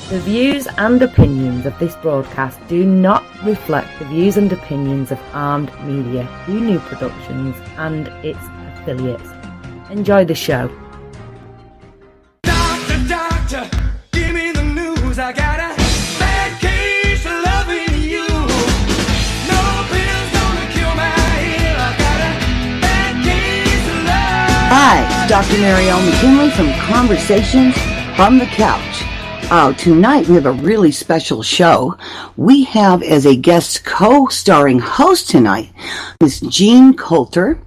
The views and opinions of this broadcast do not reflect the views and opinions of Armed Media, New Productions, and its affiliates. Enjoy the show. Doctor, give me the news. I got a bad case of loving you. No pill's gonna cure my ill. I got a bad case of love. Hi, it's Dr. Maryel McKinley from Conversations from the Couch. Tonight we have a really special show. We have as a guest co-starring host tonight Miss Jean Coulter,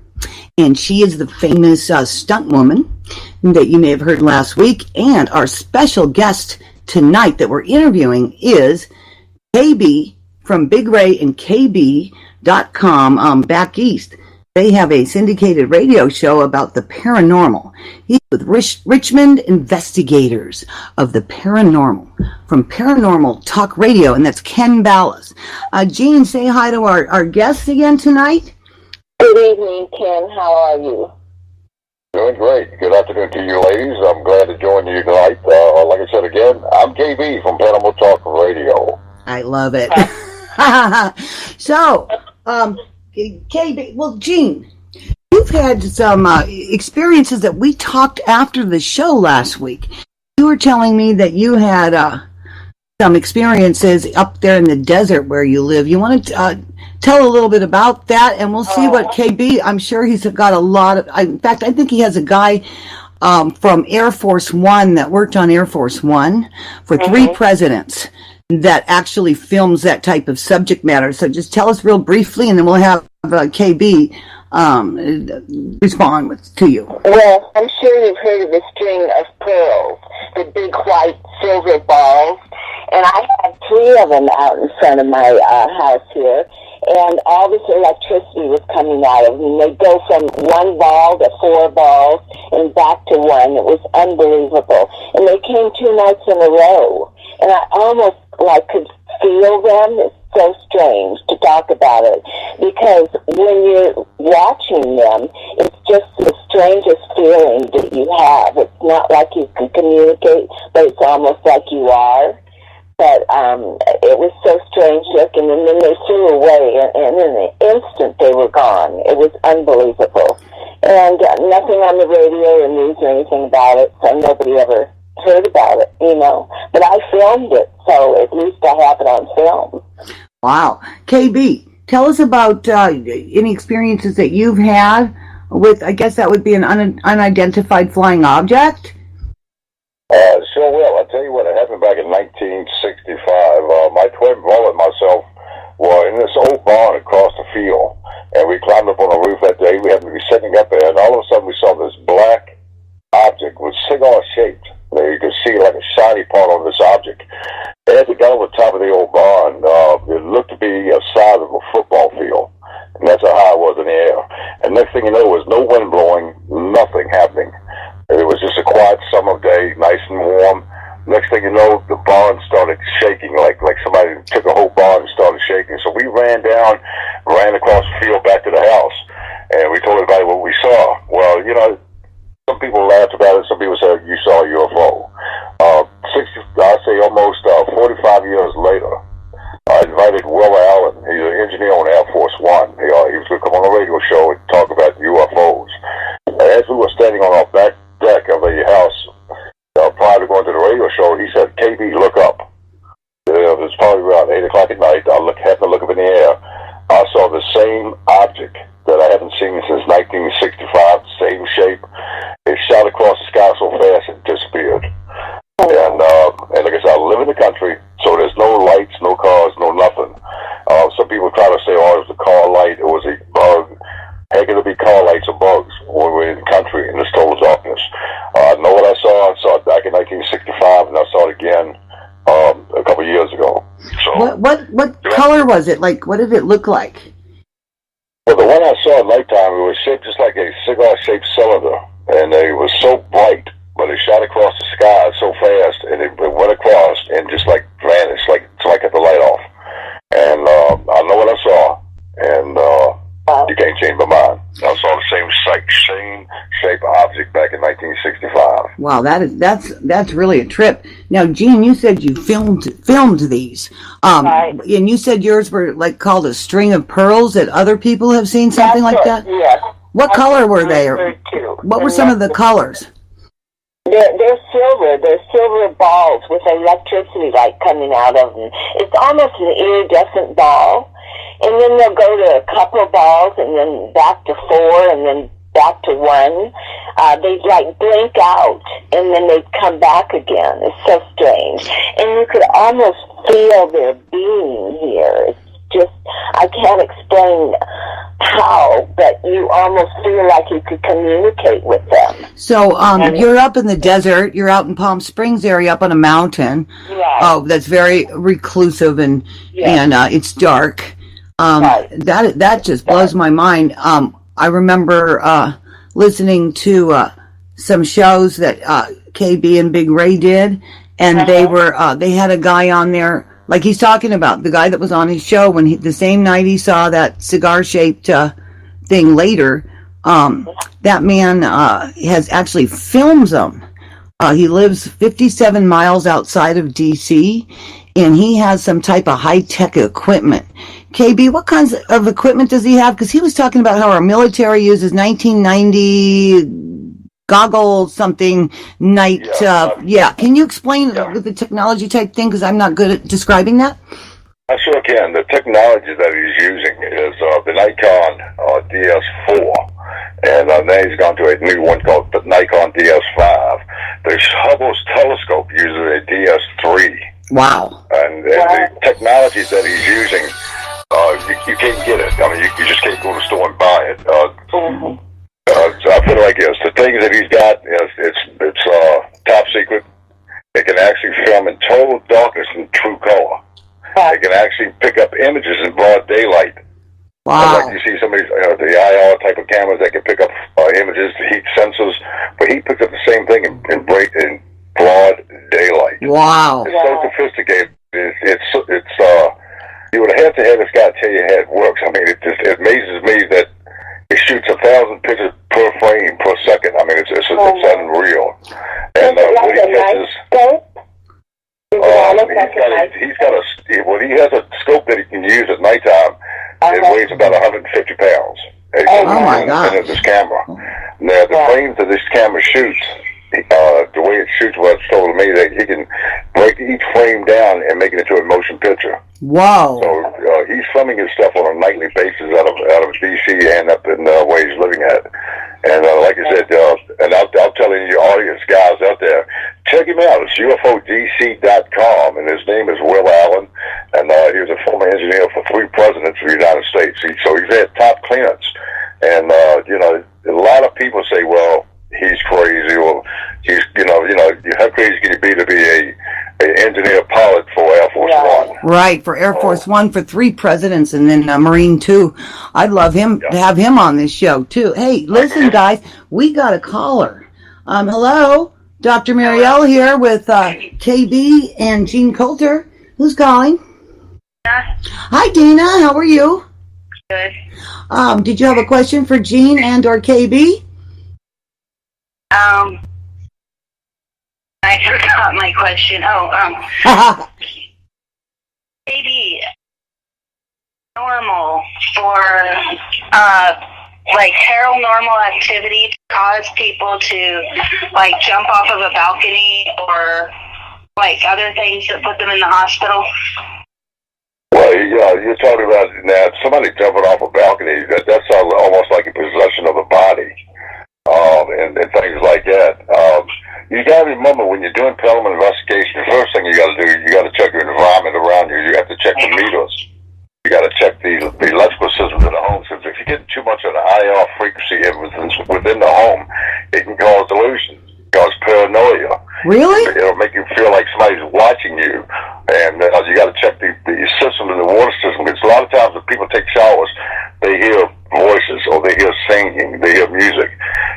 and she is the famous stunt woman that you may have heard last week. And our special guest tonight that we're interviewing is KB from Big Ray and KB.com back east. They have a syndicated radio show about the paranormal. He's with Richmond investigators of the paranormal from Paranormal Talk Radio, and that's Ken Ballos. Jean, say hi to our guests again tonight. Good evening, Ken. How are you? Doing great. Good afternoon to you, ladies. I'm glad to join you tonight. Like I said again, I'm KB from Paranormal Talk Radio. I love it. So, KB, well, Jean, you've had some experiences that we talked after the show last week. You were telling me that you had some experiences up there in the desert where you live. You want to tell a little bit about that, and we'll see what KB, I'm sure he's got a lot of, in fact, I think he has a guy from Air Force One that worked on Air Force One for three presidents that actually films that type of subject matter. So just tell us real briefly, and then we'll have KB respond to you. Well, I'm sure you've heard of the string of pearls, the big white silver balls, and I had 3 of them out in front of my house here, and all this electricity was coming out of them. They go from 1 ball to 4 balls and back to 1. It was unbelievable. And they came 2 nights in a row, and I almost could feel them. It's so strange to talk about it, because when you're watching them, it's just the strangest feeling that you have. It's not like you can communicate, but it's almost like you are. But it was so strange looking, and then they flew away, and in an instant they were gone. It was unbelievable. And nothing on the radio or news or anything about it, so nobody ever heard about it, But I filmed it, so at least I have it on film. Wow. KB, tell us about any experiences that you've had with, I guess that would be an unidentified flying object? Sure will. I'll tell you what, it happened back in 1965. My twin brother and myself were in this old barn across the field, and we climbed up on the roof that day. We happened to be sitting up there, and all of a sudden we saw this black object with cigar-shaped. You could see like a shiny part of this object. As it got over the top of the old barn, it looked to be the size of a football field, and that's how high it was in the air. And next thing you know, there was no wind blowing, nothing happening. It was just a quiet summer day, nice and warm. Next thing you know, the barn started shaking, like somebody took a whole barn and started shaking. So we ran across the field back to the house, and we told everybody what we saw. Well, some people laughed about it. Some people said, you saw a UFO. I'd say almost 45 years later, I invited Will Allen. He's an engineer on Air Force One. He was going to come on a radio show and talk about UFOs. As we were standing on our back deck of the house, prior to going to the radio show, he said, KB, look up. It was probably around 8 o'clock at night. I happened to look up in the air. I saw the same object that I haven't seen since 1965, same shape. It shot across the sky so fast it disappeared. And like I said, I live in the country, so there's no lights, no cars, no nothing. Some people try to say, it was a car light, it was a bug. Heck, it'll be car lights or bugs when we're in the country in this total darkness. I know what I saw. I saw it back in 1965, and I saw it again a couple of years ago. So, what color was it? What did it look like? Well, the one I saw at nighttime, it was shaped just like a cigar-shaped cylinder, and it was so bright, but it shot across the sky so fast, and it went across and just vanished, like cut the light off. And I know what I saw, and you can't change my mind. I saw the same shape object back in 1965. Wow, that's really a trip. Now, Jean, you said you filmed these, Right. and you said yours were like called a string of pearls. That other people have seen something like that. Yes. What color were they? Or Referred to. what were some of the colors? They're silver. They're silver balls with electricity light coming out of them. It's almost an iridescent ball. And then they'll go to a couple of balls and then back to 4 and then back to 1. They like blink out and then they come back again. It's so strange. And you could almost feel their being here. It's just, I can't explain how, but you almost feel like you could communicate with them. So, you're up in the desert. You're out in Palm Springs area, up on a mountain. Right. Oh, that's very reclusive and it's dark. Right. That just blows my mind. I remember listening to some shows that KB and Big Ray did, and they had a guy on there. Like he's talking about the guy that was on his show when the same night he saw that cigar-shaped thing later. That man has actually films them. He lives 57 miles outside of D.C., and he has some type of high-tech equipment. KB, what kinds of equipment does he have? Because he was talking about how our military uses 1990 goggles, something, night. Can you explain with the technology type thing? Because I'm not good at describing that. I sure can. The technology that he's using is the Nikon DS4, and now he's gone to a new one called the Nikon DS5. The Hubble's telescope uses a DS3. Wow. And the technology that he's using, you can't get it. I mean, you just can't go to the store and buy it. So I put it like this: the things that he's got, it's top secret. It can actually film in total darkness in true color. It can actually pick up images in broad daylight. Wow. Like you see some of these, the IR type of cameras that can pick up images, the heat sensors, but he picks up the same thing in broad daylight. Wow. It's so sophisticated. It's you would have to have this guy tell you how it works. I mean, it amazes me that he shoots 1,000 pictures per frame per second. I mean, it's unreal. And what he catches, he has a scope that he can use at nighttime. It weighs about 150 pounds. Oh my God! And this camera. Now the frames that this camera shoots, the way it shoots, what's told me that he can break each frame down and make it into a motion picture. Wow! So he's filming his stuff on a nightly basis out of DC and up in where he's living at. And like I said, and I'll tell your audience, guys out there, check him out. It's UFODC.com, and his name is Will Allen, and he was a former engineer for 3 presidents of the United States. So he's had top clearance. And a lot of people say, well, he's crazy, or he's how crazy can you be to be a engineer pilot for Air Force One? Right, for Air Force One, for 3 presidents, and then Marine 2. I'd love him to have him on this show too. Hey, listen, guys, we got a caller. Hello, Dr. Maryel here with KB and Jean Coulter. Who's calling? Hi, Dina. How are you? Good. Did you have a question for Jean and or KB? I forgot my question. Maybe normal for like paranormal activity to cause people to like jump off of a balcony or like other things that put them in the hospital? Well, you're talking about now somebody jumping off a balcony. That's almost like a possession of a body, and things like that. You got to remember when you're doing paranormal investigation, the first thing you got to do, you got to check your environment around you. You have to check the meters. You got to check the electrical systems in the home. So if you get too much of the IR frequency within the home, it can cause delusions, cause paranoia. Really? It'll make you feel like somebody's watching you. And you got to check the system and the water system. Because a lot of times when people take showers, they hear voices or they hear singing, they hear music.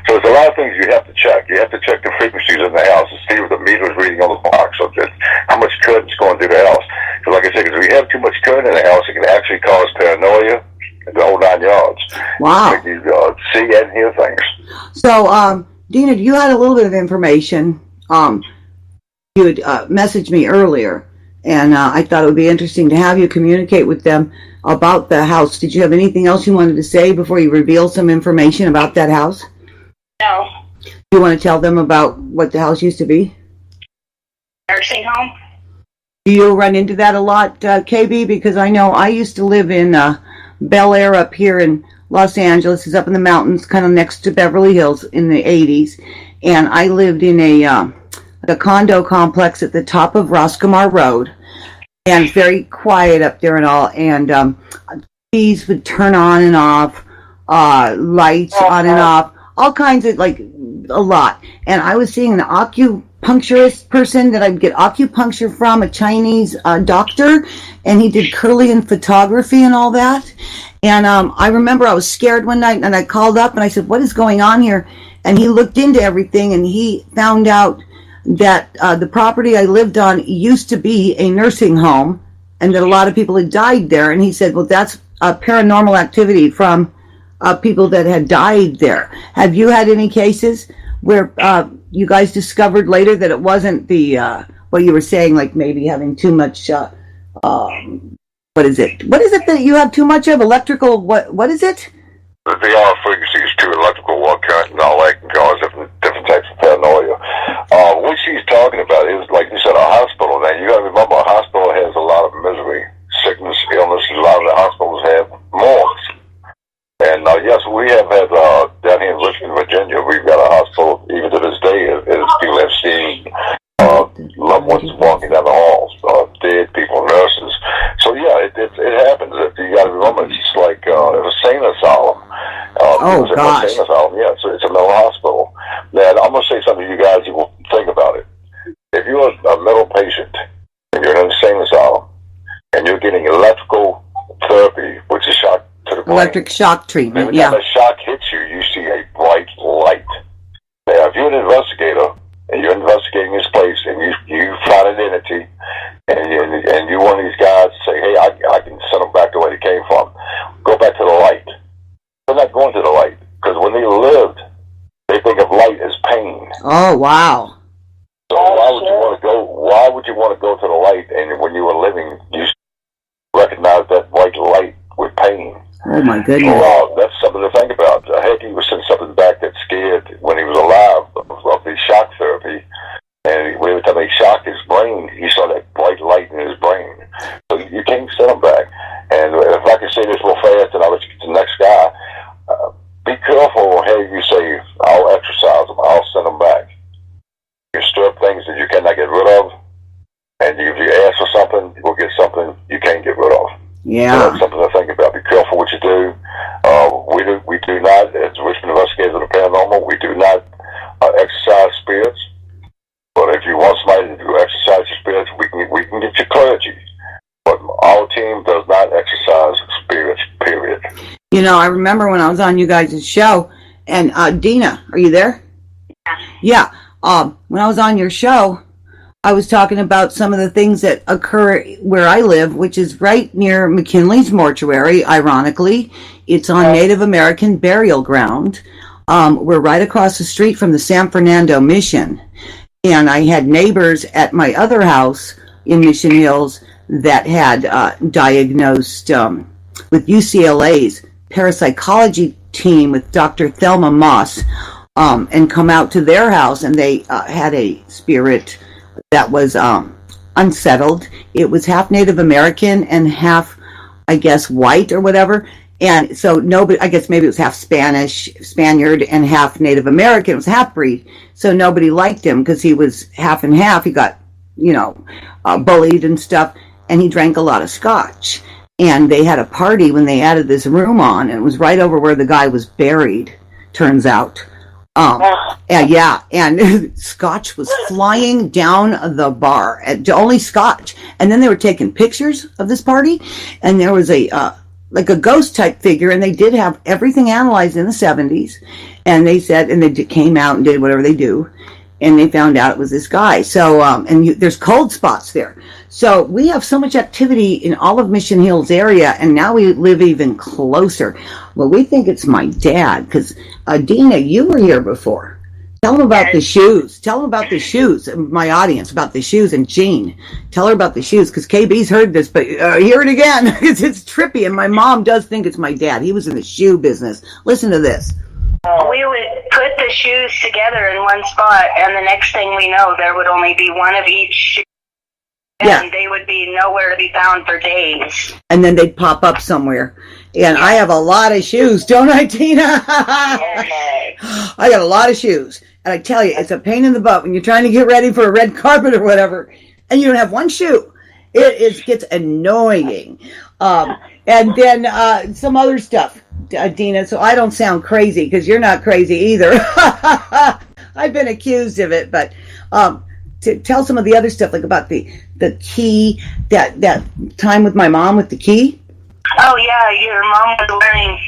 So there's a lot of things you have to check. You have to check the frequencies in the house and see what the meter is reading on the box, so that how much current's going through the house. Because like I said, if we have too much current in the house, it can actually cause paranoia and the whole 9 yards. Wow. Make you see and hear things. So, Dina, you had a little bit of information. you had messaged me earlier, and I thought it would be interesting to have you communicate with them about the house. Did you have anything else you wanted to say before you reveal some information about that house? No. Do you want to tell them about what the house used to be? Nursing home? Do you run into that a lot, KB? Because I know I used to live in Bel Air up here in Los Angeles. It's up in the mountains, kind of next to Beverly Hills in the 80s. And I lived in a condo complex at the top of Roscommar Road. And it's very quiet up there and all. And TVs would turn on and off, lights on and off, all kinds of, like, a lot. And I was seeing an acupuncturist person that I'd get acupuncture from, a Chinese doctor, and he did Kirlian photography and all that. And I remember I was scared one night, and I called up and I said, what is going on here? And he looked into everything, and he found out that the property I lived on used to be a nursing home, and that a lot of people had died there. And he said, well, that's paranormal activity from people that had died there. Have you had any cases where you guys discovered later that it wasn't the what you were saying, like maybe having too much what is it that you have too much of? Electrical, what is it? The VR frequencies too, electrical current and all that can cause different types of paranoia. What she's talking about is, like you said, a hospital. Now you gotta remember, a hospital has a lot of misery, sickness, illness. A lot of the hospitals have morgues. And yes, we have had down here in Richmond, Virginia, we've got a hospital even to this day, as people have seen loved ones walking down the halls, dead people, nurses. So yeah, it happens. You got to remember, it's like a sane asylum. Oh gosh! Insane asylum. Yeah, it's a mental hospital. Now I'm gonna say something to you guys. You will think about it. If you're a mental patient and you're in an insane asylum and you're getting electrical therapy, which is shock to the brain, electric shock treatment. Every time a shock hits you, you see a bright light. Now, if you're an investigator and you're investigating this place and you find an entity and you're one of these guys to say, hey, I can send them back to where they came from, go back to the light. They're not going to the light, because when they lived, they think of light as pain. Oh, wow. So why would you want to go to the light, and when you were living, you recognize that white light with pain? Oh my goodness. Well, that's something to think about. Heck, he was sending something back that scared when he was alive of the shock therapy. And every time they shocked his brain, he saw that bright light in his brain. So you can't send him back. And if I can say this real fast, and I'll let you get to the next guy, be careful how you say, I'll exercise them, I'll send them back. You stir up things that you cannot get rid of, and if you ask for something, you will get something you can't get rid of. Yeah. So that's something to think about. Be careful what you do. We do not, as Richmond investigators of the paranormal, we do not exercise spirits. But if you want somebody to exercise your spirits, we can get you clergy. But our team does not exercise spirits, period. You know, I remember when I was on you guys' show, and Dina, are you there? Yeah. When I was on your show, I was talking about some of the things that occur where I live, which is right near McKinley's mortuary, ironically. It's on Native American burial ground. We're right across the street from the San Fernando Mission. And I had neighbors at my other house in Mission Hills that had diagnosed with UCLA's parapsychology team with Dr. Thelma Moss and come out to their house, and they had a spirit that was unsettled. It was half Native American and half, I guess, white or whatever. And so nobody, I guess maybe it was half Spaniard and half Native American. It was half-breed. So nobody liked him because he was half and half. He got, bullied and stuff. And he drank a lot of scotch. And they had a party when they added this room on. And it was right over where the guy was buried, turns out. And scotch was flying down the bar, only scotch. And then they were taking pictures of this party, and there was a ghost type figure, and they did have everything analyzed in the 70s, and they said, and they came out and did whatever they do, and they found out it was this guy. So, there's cold spots there. So we have so much activity in all of Mission Hills area, and now we live even closer. Well, we think it's my dad, because Dina, you were here before. Tell them about the shoes. Tell them about the shoes. My audience about the shoes. And Jean, tell her about the shoes because KB's heard this, but hear it again. It's trippy, and my mom does think it's my dad. He was in the shoe business. Listen to this. We would put the shoes together in one spot, and the next thing we know, there would only be one of each shoe, and they would be nowhere to be found for days. And then they'd pop up somewhere. And I have a lot of shoes, don't I, Tina? I got a lot of shoes. And I tell you, it's a pain in the butt when you're trying to get ready for a red carpet or whatever, and you don't have one shoe. It gets annoying. And then some other stuff, Dina, so I don't sound crazy, because you're not crazy either. I've been accused of it, but to tell some of the other stuff, like about the key, that time with my mom with the key. Oh, yeah, your mom was wearing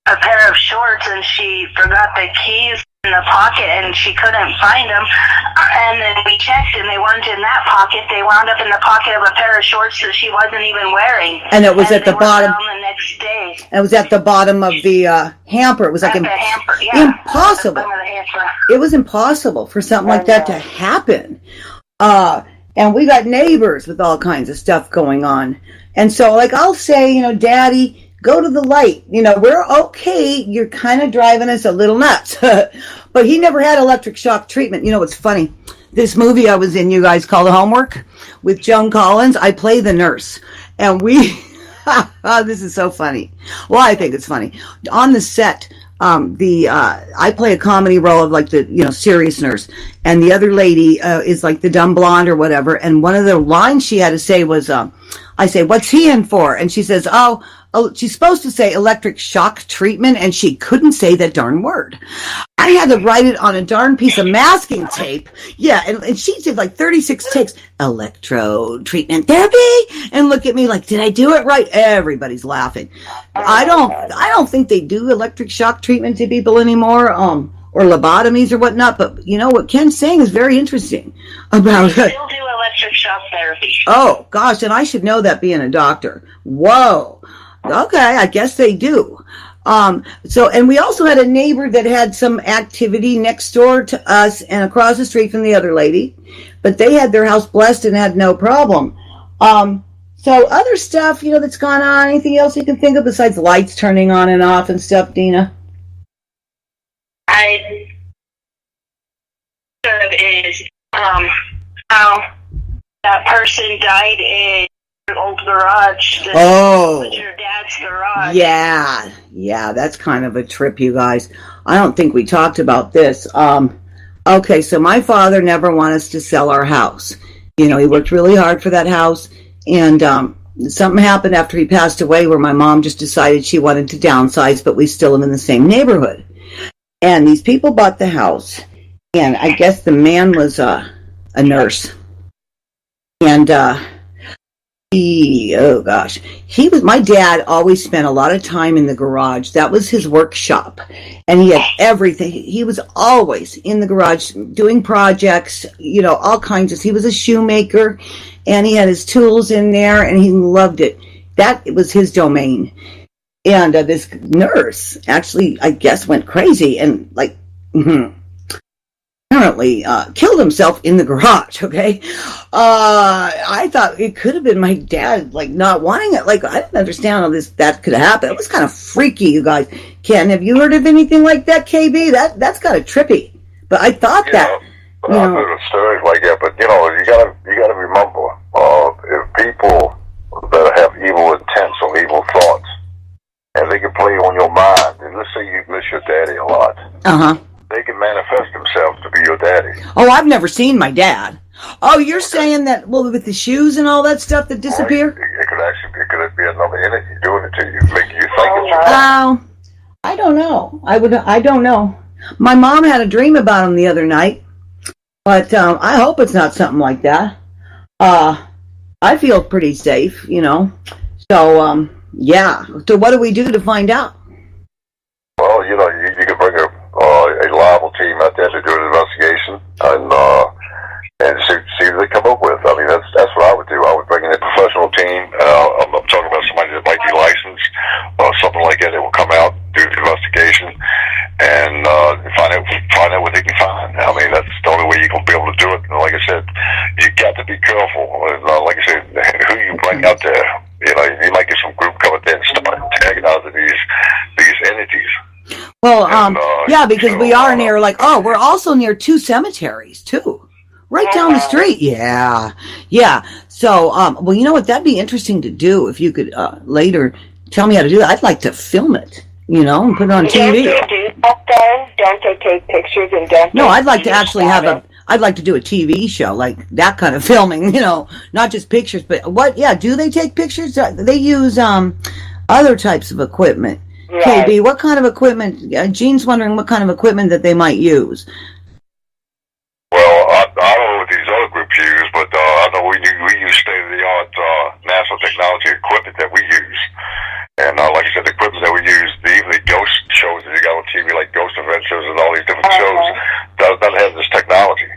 a pair of shorts, and she forgot the keys in the pocket, and she couldn't find them. And then we checked, and they weren't in that pocket. They wound up in the pocket of a pair of shorts that she wasn't even wearing. And it was at the bottom. The next day. It was at the bottom of the hamper. It was like the hamper, yeah. Impossible. It was impossible for something like that to happen. And we got neighbors with all kinds of stuff going on. And so, like, I'll say, Daddy, go to the light. We're okay. You're kind of driving us a little nuts. But he never had electric shock treatment. What's funny? This movie I was in, you guys, called Homework with Joan Collins. I play the nurse. And this is so funny. Well, I think it's funny. On the set, I play a comedy role of like the, serious nurse. And the other lady is like the dumb blonde or whatever. And one of the lines she had to say was, I say, what's he in for? And she says, oh, she's supposed to say electric shock treatment, and she couldn't say that darn word. I had to write it on a darn piece of masking tape. Yeah, and she did like 36 takes. Electrode treatment therapy, and look at me like, did I do it right? Everybody's laughing. I don't think they do electric shock treatment to people anymore, or lobotomies or whatnot. But what Ken's saying is very interesting about it. They still do electric shock therapy. Oh gosh, and I should know that being a doctor. Whoa. Okay, I guess they do. And we also had a neighbor that had some activity next door to us and across the street from the other lady, but they had their house blessed and had no problem. So other stuff, that's gone on. Anything else you can think of besides lights turning on and off and stuff, Dina? I sort of is how that person died in your old garage. Was your dad's garage. Yeah, that's kind of a trip, you guys. I don't think we talked about this. Okay, so my father never wanted us to sell our house. He worked really hard for that house, and something happened after he passed away where my mom just decided she wanted to downsize, but we still live in the same neighborhood. And these people bought the house, and I guess the man was a nurse. And my dad always spent a lot of time in the garage. That was his workshop, and he had everything. He was always in the garage doing projects, all kinds of. He was a shoemaker, and he had his tools in there, and he loved it. That was his domain. And this nurse actually, I guess, went crazy and apparently killed himself in the garage. Okay, I thought it could have been my dad not wanting it. I didn't understand how that could happen. It was kind of freaky, you guys. Ken, have you heard of anything like that, KB? That's kind of trippy. But I thought that. I've heard of stories like that, but you gotta remember, if people that have evil intents or evil thoughts, and they can play on your mind, and let's say you miss your daddy a lot. They can manifest themselves to be your daddy. Oh, I've never seen my dad. Oh, you're saying that, with the shoes and all that stuff that disappear? It could be another entity doing it to you, making you think it's Oh, I don't know. I don't know. My mom had a dream about him the other night, but I hope it's not something like that. I feel pretty safe, So, yeah. So what do we do to find out? Well, you can bring a reliable team out there to do an investigation and see what they come up with. I mean, that's what I would do. I would bring in a professional team. I'm talking about somebody that might be licensed or something like that. That will come out, do the investigation, and find out what they can find. anything out there. You know, you might get some group coming in and start antagonizing these entities. Well, yeah, because so, we are near, like, we're also near 2 cemeteries, too. Right down the street. Yeah. Yeah. So, well, you know what? That'd be interesting to do if you could later tell me how to do that. I'd like to film it, and put it on TV. Don't they do that, though? Don't they take pictures and don't No, I'd like to actually I'd like to do a TV show, like that kind of filming, not just pictures, but do they take pictures? They use other types of equipment. Right. KB, what kind of equipment? Gene's wondering what kind of equipment that they might use. Well, I don't know what these other groups use, but I know we use state-of-the-art NASA technology equipment that we use. And like I said, the equipment that we use, even the ghost shows that you got on TV, like Ghost Adventures and all these different shows, doesn't have this technology.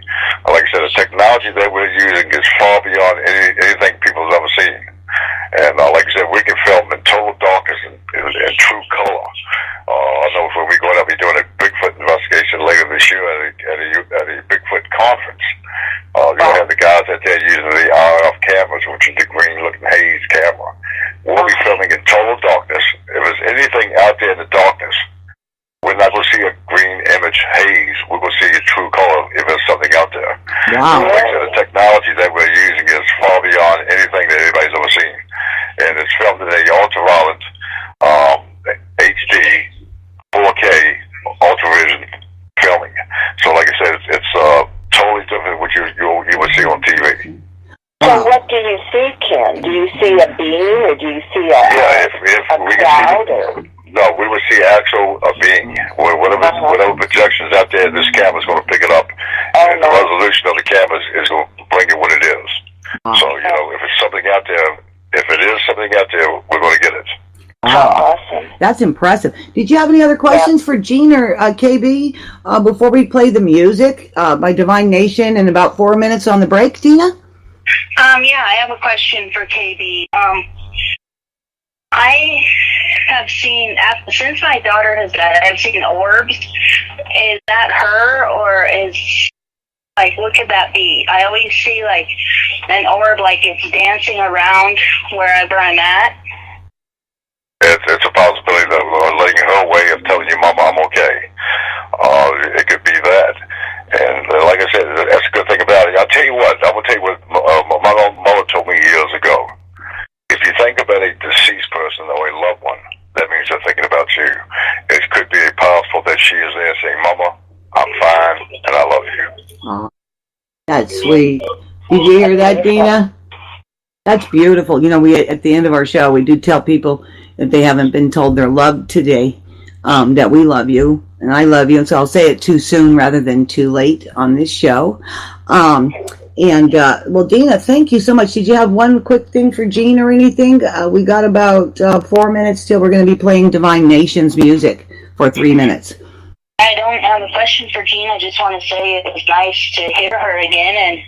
Like I said, the technology that we're using is far beyond anything people have ever seen. And like I said, we can film in total darkness and true color. I know when we go out, we're doing a Bigfoot investigation later this year at a Bigfoot conference. You're going to have the guys out there using the RF cameras, which is the green-looking haze camera. We'll be filming in total darkness. If there's anything out there in the darkness, we're not going to see a green image haze. We're going to see a true color if there's something out there. Wow. Like I said, the technology that we're using is far beyond anything that anybody's ever seen. And it's filmed in a ultraviolet, HD, 4K, ultravision filming. So like I said, it's totally different than what you would see on TV. So what do you see, Ken? Do you see a beam, or do you see a cloud? No, we would see a being. Whatever projections out there, this camera's going to pick it up. And the resolution of the camera is going to bring it what it is. So, if it's something out there, if it is something out there, we're going to get it. Wow. Awesome. That's impressive. Did you have any other questions for Gene or KB before we play the music by Divine Nation in about 4 minutes on the break, Dina? Yeah, I have a question for KB. I have seen, since my daughter has died, I've seen orbs. Is that her, or what could that be? I always see, an orb, it's dancing around wherever I'm at. It's a possibility that we're letting her way of telling you, Mama, I'm okay. It could be that. And like I said, that's a good thing about it. I'll tell you what, I'm going to tell you what my own mother told me years ago. If you think about a deceased person or a loved one, that means they're thinking about you. It could be powerful that she is there saying, Mama, I'm fine, and I love you. Oh, that's sweet. Did you hear that, Dina? That's beautiful. We at the end of our show, we do tell people if they haven't been told they're loved today, that we love you, and I love you. And so I'll say it too soon rather than too late on this show. Well, Dina, thank you so much. Did you have one quick thing for Gene or anything? We got about 4 minutes till we're going to be playing Divine Nation's music for 3 minutes. I don't have a question for Gene. I just want to say it was nice to hear her again and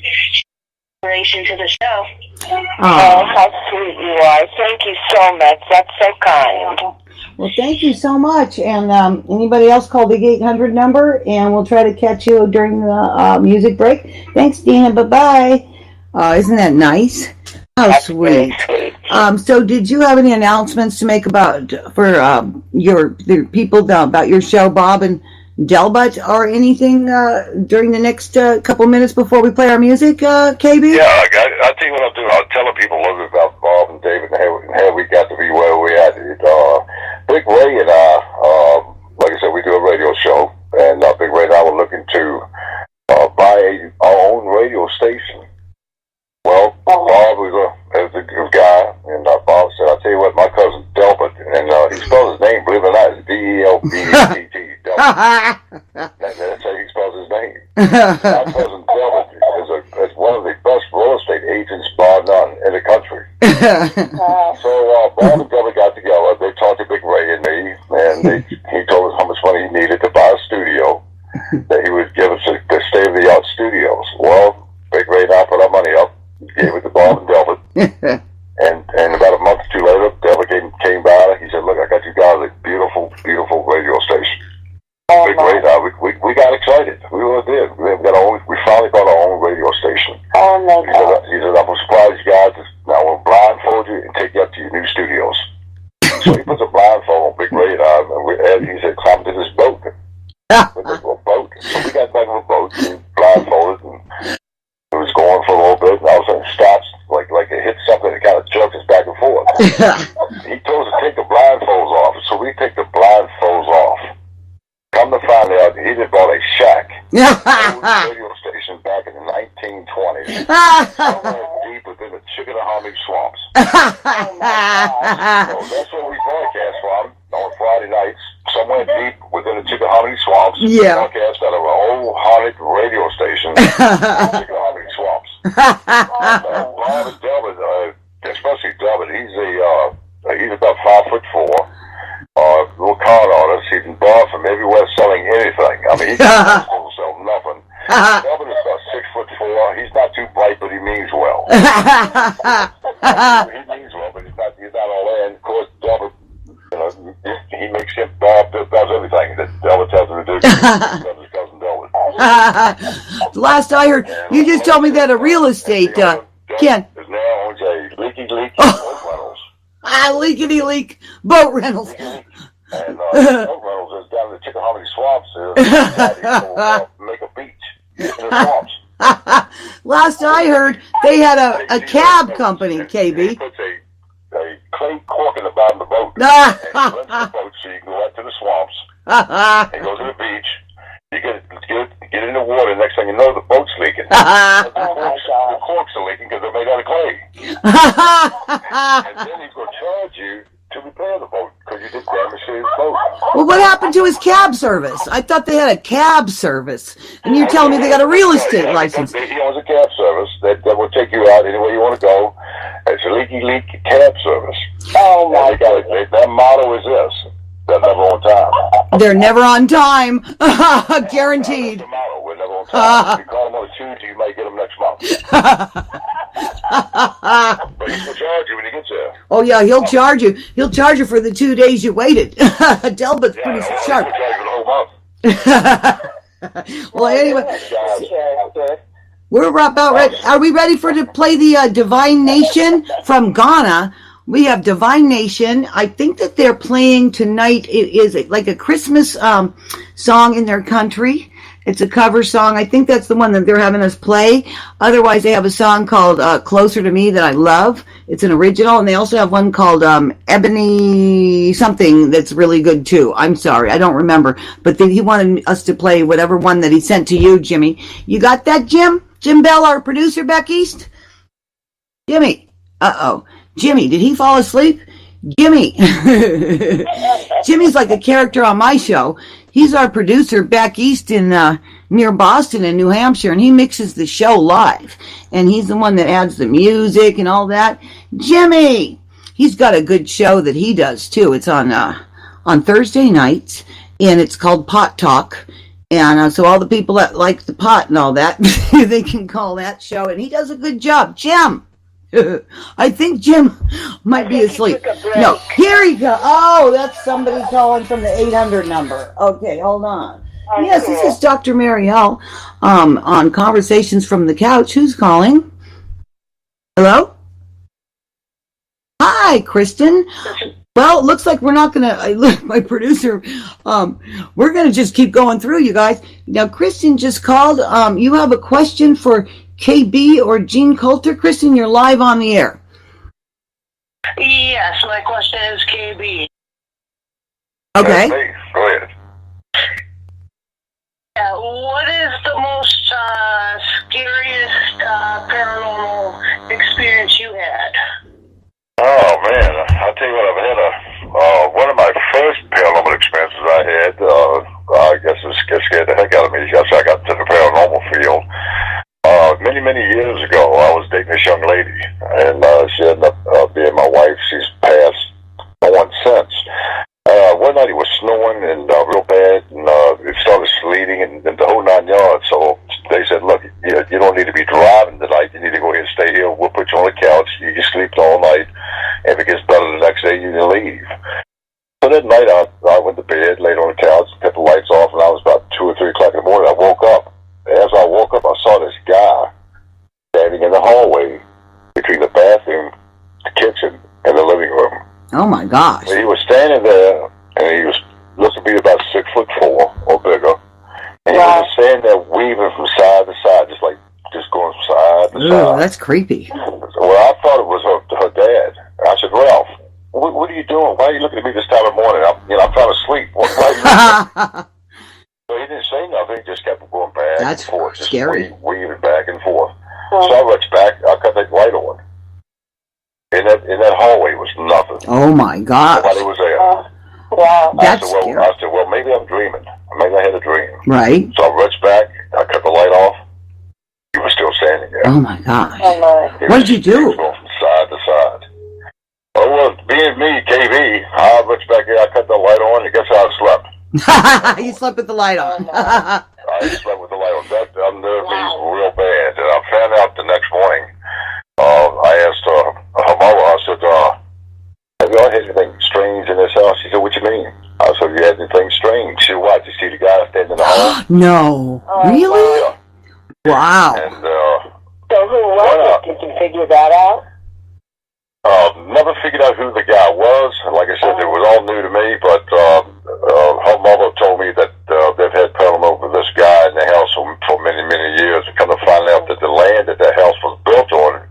inspiration to the show. Oh, how sweet you are. Thank you so much. That's so kind. Well, thank you so much. And anybody else call the 800 number, and we'll try to catch you during the music break. Thanks, Dina. Bye-bye. Isn't that nice? How That's sweet. Really sweet. So did you have any announcements to make for the people about your show, Bob and Delbutt, or anything during the next couple minutes before we play our music, KB? Yeah, I'll tell you what I'll do. I'll tell the people a little bit about Bob and David and how we got to be where we're at. Big Ray and I, like I said, we do a radio show, and Big Ray and I were looking to buy our own radio station. Well, Bob was a good guy, and Bob said, I'll tell you what, my cousin Delbert, and he spells his name, believe it or not, it's D-E-L-B-E-T-T. That's how he spells his name. My cousin Delbert is one of the best real estate agents, bar none, in the country. So Bob and Delbert got together. They talked to Big Ray and me, and he told us how much money he needed to buy a studio, that he would give us the state-of-the-art studios. Well, Big Ray and I put our money up, gave it to Bob and Delbert, and about a month or two later, Delbert came by. He said, look, I got you guys a beautiful, beautiful radio station. Big Ray and I, we got excited. We really did. We finally got our own radio station. Oh, my God. He said, I'm surprised you guys, now we'll blindfold He told us to take the blindfolds off, so we take the blindfolds off. Come to find out, he had bought a shack. Radio station back in the 1920s. Somewhere deep within the Chickahominy swamps. So that's where we broadcast from on Friday nights. Somewhere deep within the Chickahominy swamps. Yeah. Broadcast out of an old haunted radio station. Chickahominy swamps. Bob and Delbert, especially Delbert, he's about 5'4". Little con artist. He's been bought from everywhere selling anything. I mean, he can't sell nothing. Delbert is about 6'4". He's not too bright, but he means well. He means well, but he's not all in. Of course, Delbert, he makes him Bob does everything that Delbert tells him to do. He does his cousin Delbert. The last I heard, you just told me that a real estate, Ken. Is now owns a leaky boat rentals. Leakity leak boat rentals. And boat rentals is down in the Chickahominy swamps. Make a beach in the swamps. Last I heard, they had a cab company, KB. He puts a clay cork in the bottom of the boat. And he rents the boat so you can go out to the swamps. And go to the beach. You get in the water, next thing you know, the boat's leaking. The corks are leaking because they're made out of clay. And then he's going to charge you to repair the boat because you did damage to his boat. Well, what happened to his cab service? I thought they had a cab service. And you're telling me they got a real estate license. He owns a cab service that will take you out anywhere you want to go. It's a leaky cab service. Oh, my God. Their motto is this. They're never on time. They're never on time. Guaranteed. That's the motto. We're never on time. If you call them on a Tuesday, you might get them next month. But he's going to charge you when he gets there. Oh, yeah, he'll charge you. He'll charge you for the 2 days you waited. Delbert's pretty sharp. He'll charge you the whole month. Well, anyway, we're about ready. Are we ready to play the Divine Nation from Ghana? We have Divine Nation. I think that they're playing tonight. It is like a Christmas song in their country. It's a cover song. I think that's the one that they're having us play. Otherwise, they have a song called Closer to Me that I love. It's an original. And they also have one called Ebony something that's really good, too. I'm sorry. I don't remember. But he wanted us to play whatever one that he sent to you, Jimmy. You got that, Jim? Jim Bell, our producer back east? Jimmy. Uh-oh. Jimmy, did he fall asleep? Jimmy. Jimmy's like a character on my show. He's our producer back east in near Boston in New Hampshire, and he mixes the show live. And he's the one that adds the music and all that. Jimmy! He's got a good show that he does, too. It's on Thursday nights, and it's called Pot Talk. And so all the people that like the pot and all that, they can call that show. And he does a good job. Jim! I think Jim might be asleep. No, here he goes. Oh, that's somebody calling from the 800 number. Okay, hold on. Yes, this is Dr. Maryel on Conversations from the Couch. Who's calling? Hello? Hi, Kristen. Well, it looks like we're not going to, my producer, we're going to just keep going through, you guys. Now, Kristen just called. You have a question for KB or Gene Coulter. Kristen, you're live on the air. Yes, my question is KB. Okay. Hey, go ahead. What is the most scariest paranormal experience you had? Oh, man. I'll tell you what, I've had one of my first paranormal experiences I had, I guess it scared the heck out of me. Yes, I got into the paranormal field. Many years ago, I was dating this young lady, and she ended up being my wife. She's passed on since. One night it was snowing and real bad, and it started sleeting and the whole 9 yards. So they said, look, you don't need to be driving tonight. You need to go ahead and stay here. We'll put you on the couch. You can sleep all night. If it gets better the next day, you can leave. So that night, I went to bed, laid on the couch, kept the lights off, and I was about 2 or 3 o'clock in the morning. I woke up. As I woke up, I saw this guy standing in the hallway between the bathroom, the kitchen, and the living room. Oh, my gosh. He was standing there, and he was looked to be about 6'4" or bigger. And he was just standing there weaving from side to side, just going from side to side. That's creepy. Well, I thought it was her dad. I said, Ralph, doing? Why are you looking at me this time of morning? I'm trying to sleep. Why are you looking? So he didn't say nothing. He just kept going back That's and forth. Just scary. weaving back and forth. So I rushed back. I cut that light on. In that hallway was nothing. Oh my gosh. Nobody was there. Wow. That's I scary. said, well, maybe I'm dreaming. Maybe I had a dream. Right. So I rushed back. I cut the light off. He was still standing there. Oh my gosh. Oh my. What did you do? He was going from side to side. Oh, well, being me, KB, I rushed back there. I cut the light on, and guess how I slept? You slept with the light on. I slept with the light on. That unnerved me real bad. And I found out the next morning. I asked her mother, I said, have you all had anything strange in this house? She said, what you mean? I said, you had anything strange? She said, what? Did you see the guy standing in the hall? No. Really? Yeah. Wow. And, So who was it? Did you figure that out? never figured out who the guy was. Like I said, it was all new to me, but her mother told me that they've had paranormal with this guy in the house for many, many years. And come to find out that the land that the house was built on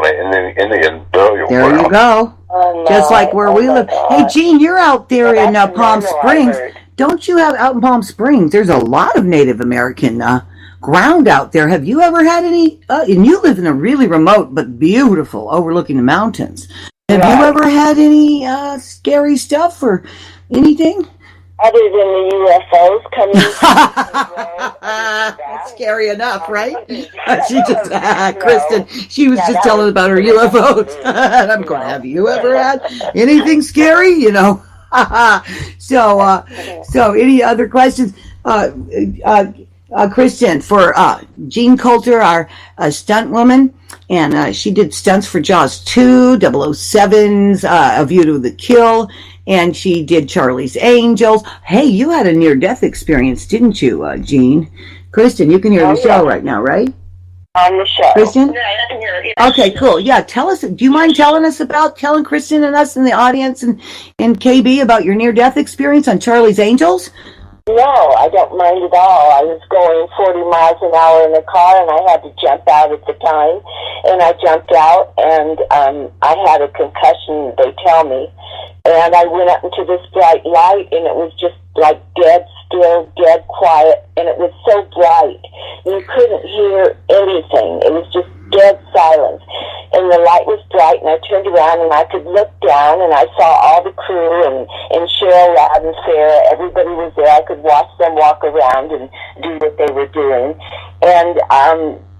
an Indian burial There ground. you go. Oh, no. Just like where we my live. God. Hey, Gene, you're out there Well, in that's Palm another I Springs. heard. Don't you have out in Palm Springs? There's a lot of Native American ground out there. Have you ever had any? And you live in a really remote but beautiful, overlooking the mountains. Have you ever had any scary stuff or anything? Other than the UFOs coming. That's scary enough, right? She just, Kristen, she was just telling about her UFOs. And I'm going, have you ever had anything scary? You know? So any other questions? Kristen, for Jean Coulter, our stunt woman, and she did stunts for Jaws 2, 007's A View to the Kill, and she did Charlie's Angels. Hey, you had a near-death experience, didn't you, Jean? Kristen, you can hear the show right now, right? On the show. Kristen? Yeah, I can hear it. Okay, cool. Yeah, tell us. Do you mind telling Kristen and us in the audience and KB about your near-death experience on Charlie's Angels? No, I don't mind at all. I was going 40 miles an hour in the car, and I had to jump out at the time. And I jumped out, and I had a concussion, they tell me. And I went up into this bright light, and it was just like dead still, dead quiet, and it was so bright. You couldn't hear anything. It was just dead silence. And the light was bright, and I turned around, and I could look down, and I saw all the crew, and Cheryl, Lad, and Sarah. Everybody was there. I could watch them walk around and do what they were doing. And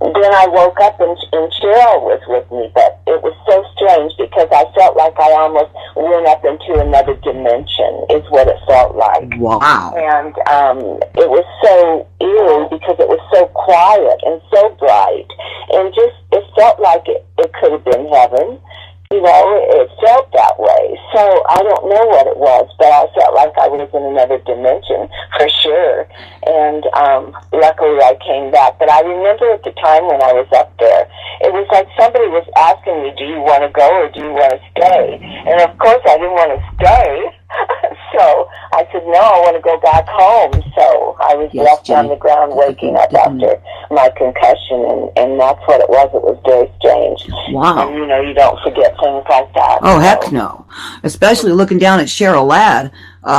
then I woke up, and Cheryl was with me, but it was so strange because I felt like I almost went up into another dimension, is what it felt like. Wow. And it was so eerie because it was so quiet and so bright, and just it felt like it could have been heaven. You know, it felt that way. So I don't know what it was, but I felt like I was in another dimension for sure. And luckily I came back. But I remember at the time when I was up there, it was like somebody was asking me, do you want to go or do you want to stay? And of course I didn't want to stay. So I said, no, I want to go back home. So I was left on the ground waking up after my concussion, and that's what it was. It was very strange. Wow. And, you know, you don't forget things like that. Oh, heck no. Especially looking down at Cheryl Ladd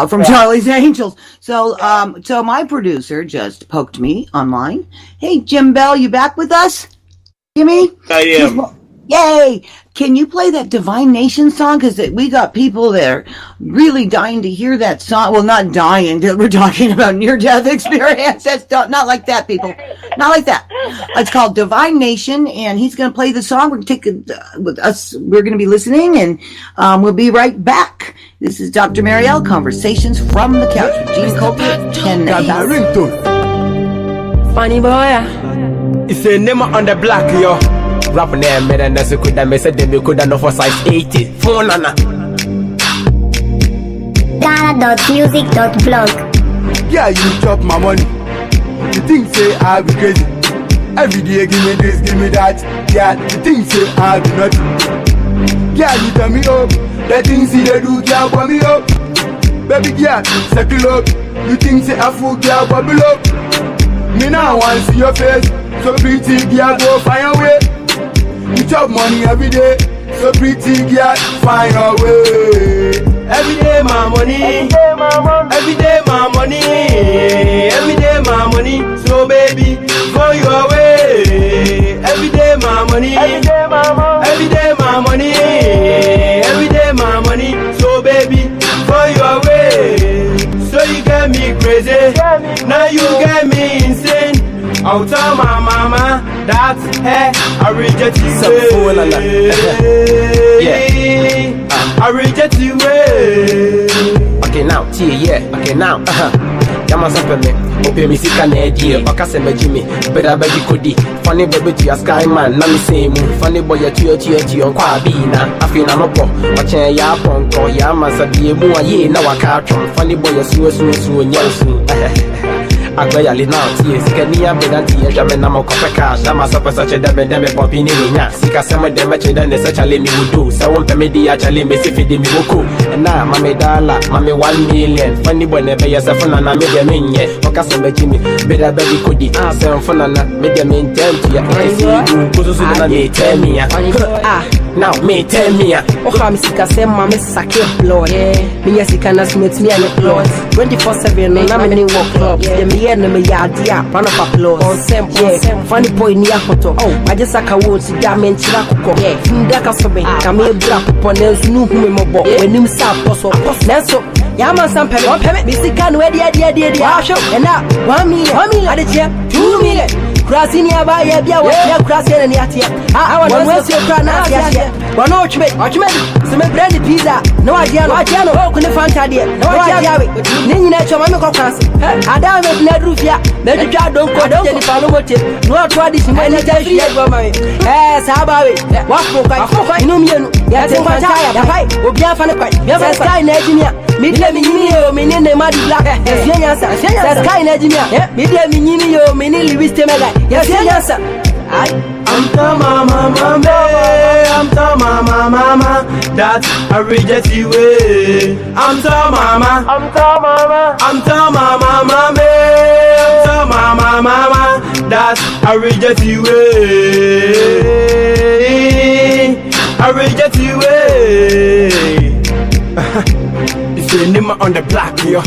from Charlie's Angels. So so my producer just poked me online. Hey, Jim Bell, you back with us? Jimmy? I am. Yay! Can you play that Divine Nation song? Because we got people that are really dying to hear that song. Well, not dying. We're talking about near-death experience. That's not like that, people. Not like that. It's called Divine Nation, and he's going to play the song. We're going to take it with us. We're going to be listening, and we'll be right back. This is Dr. Maryel, Conversations from the Couch with Gene Coulter, 10 Funny boy. It's a name on the block, yo. Rapping there, made a nasa could have made them, you could have no for size 80. Phone Nana. Ghana.music.blog. Yeah, you chop my money. You think say I be crazy. Every day give me this, give me that. Yeah, you think say I be nothing. Yeah, you turn me up. The things see they do, yeah, warm me up. Baby, yeah, circle up. You think say I fool, yeah, bubble up. Me now want see your face. So pretty, yeah, go find a way. You chop money every day. So pretty, yeah, find a way. Every day my money. Every day my money. Every day my money. So baby, go your way. Every day my money. Every day my money. Every day my money. Every day my money. So baby, go your way. So you get me crazy. Now you get me insane. I'll tell my mama that hey, I reject you. Yeah, I reject you. Okay now, yeah, okay now. Yama sapeme, ope mi sika na edie, okase majimi, beda baby kodi. Funny baby to your sky man, na mi say mu. Funny boy ya tuyo nkwa abina. Afi na nopo, wachen ya ponko, ya masabi emu aye na wakatron. Funny boy ya suo nyansu. Agbaya li now tears, Kenya bedanti ya jame na mokope cash. Dama sopa such a deme popi ni nya. Sika sema deme cheda ne such a me wudu. Sa won peme di actually me si fidi mi woku. Na mame dollar, mame 1 million. Funny boy ne be yourself na me de menye. Okase be jimi, beda baby kodi. Sem funa na me de me intent ya. Kuzo su na me tell me ya. Now me tell me ya. Oha mi sika sema me sake blood. Me sika na smith me and blood. 24/7 na me ni walk club. No me yadia, run up applause. On same, funny boy near photo. Oh, I just saka wood to damage Chirakuko. Yeah, Ndaka Sobe, Kame Black upon us, new human mobo. When you sap, also, Nelson, Yaman Sam Pemmy, Missy where the show, and now 1 million, I did 2 million. Crossing your by a beer, crossing and yatia. I want to see your crown. One watchman, some brandy pizza. No idea, oh, couldn't find idea. No idea. Then natural mamical cancer. I don't have no roof yet. Let the child don't go down any motive. No tradition, my little yes, how about it? What for? You know me, yes, I'm tired. We'll be a fan of yes, sky engineer. Media meaning the muddy black. Yes, sky engineer. Media meaning Louis Temega. Yes, I'm to mama, I'm to mama, that I reject you. I'm to mama, I'm to mama, that I reject you. I reject you. It's your name on the block, yo.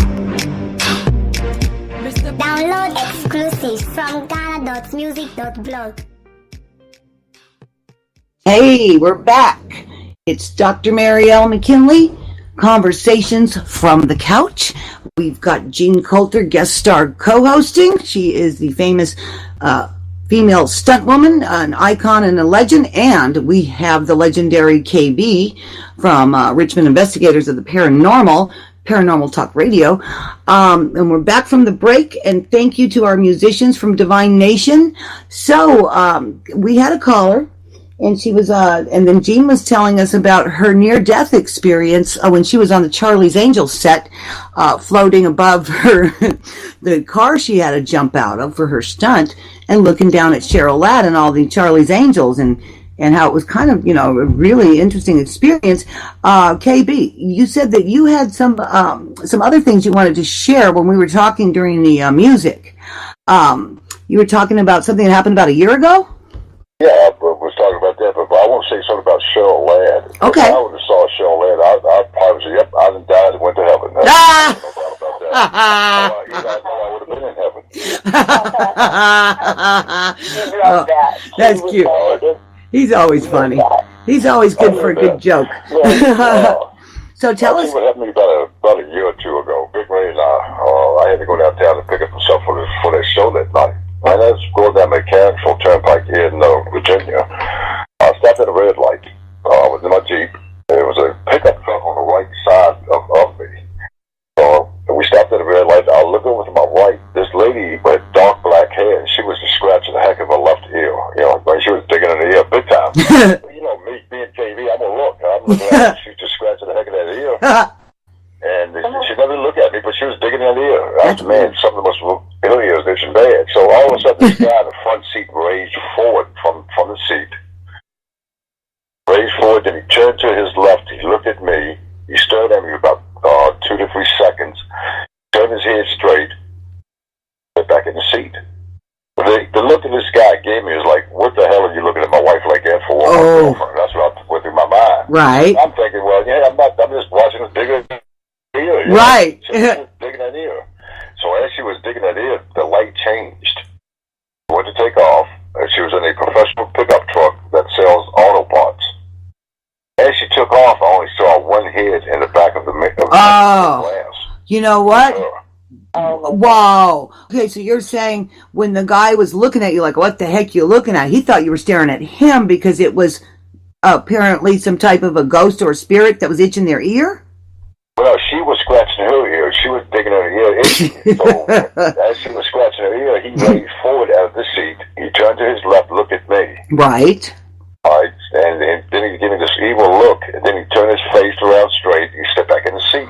Download exclusives from Ghana.music.blog. Hey, we're back. It's Dr. Maryel McKinley, Conversations from the Couch. We've got Jean Coulter, guest star co-hosting. She is the famous female stunt woman, an icon and a legend. And we have the legendary KB from Richmond Investigators of the Paranormal Talk Radio. And we're back from the break, and thank you to our musicians from Divine Nation. So we had a caller, and she was and then Jean was telling us about her near-death experience when she was on the Charlie's Angels set, floating above her the car she had to jump out of for her stunt, and looking down at Cheryl Ladd and all the Charlie's Angels, and how it was kind of, a really interesting experience. KB, you said that you had some other things you wanted to share when we were talking during the music. You were talking about something that happened about a year ago? Yeah, I was talking about that, but I want to say something about Cheryl Ladd. Okay. If I would have saw Cheryl Ladd, I probably say, yep, I done died and went to heaven. No doubt about that. I would have been in heaven. That's cute. He's always funny. He's always good for a good joke. So tell us. What happened to me about a year or two ago. Big Ray and I had to go downtown to pick up some stuff for that show that night. And I was going down Mechanical Turnpike in Virginia. I stopped at a red light with my Jeep. There was a pickup truck on the right side of me. So we stopped at a red light. I looked over to my right. This lady with dark black hair, and she was just scratching the heck of her left ear. Like she was digging in the ear big time. Me being KB, I'm looking at her. She was just scratching the heck of that ear. And she never looked at me, but she was digging in the ear. I said, man, something must have been in the ears. It's bad. So all of a sudden, this guy in the front seat raised forward from the seat. Raised forward, then he turned to his left. He looked at me. He stared at me about 2 to 3 seconds. Turned his head straight. Went back in the seat. The look that this guy gave me is like, what the hell are you looking at my wife like that for? Oh. That's what went through my mind. Right. I'm thinking, well, yeah, I'm just watching a bigger Right. She was digging that ear. So as she was digging that ear, the light changed. She went to take off, and she was in a professional pickup truck that sells auto parts. As she took off, I only saw one head in the back of the glass. You know what? Wow. Okay, so you're saying when the guy was looking at you like, what the heck you looking at? He thought you were staring at him because it was apparently some type of a ghost or spirit that was itching their ear? Well, she was scratching her ear. She was digging her ear itching. So as she was scratching her ear, he leaned forward out of the seat. He turned to his left, looked at me. Right. All right, and then he gave me this evil look, and then he turned his face around straight. He stepped back in the seat.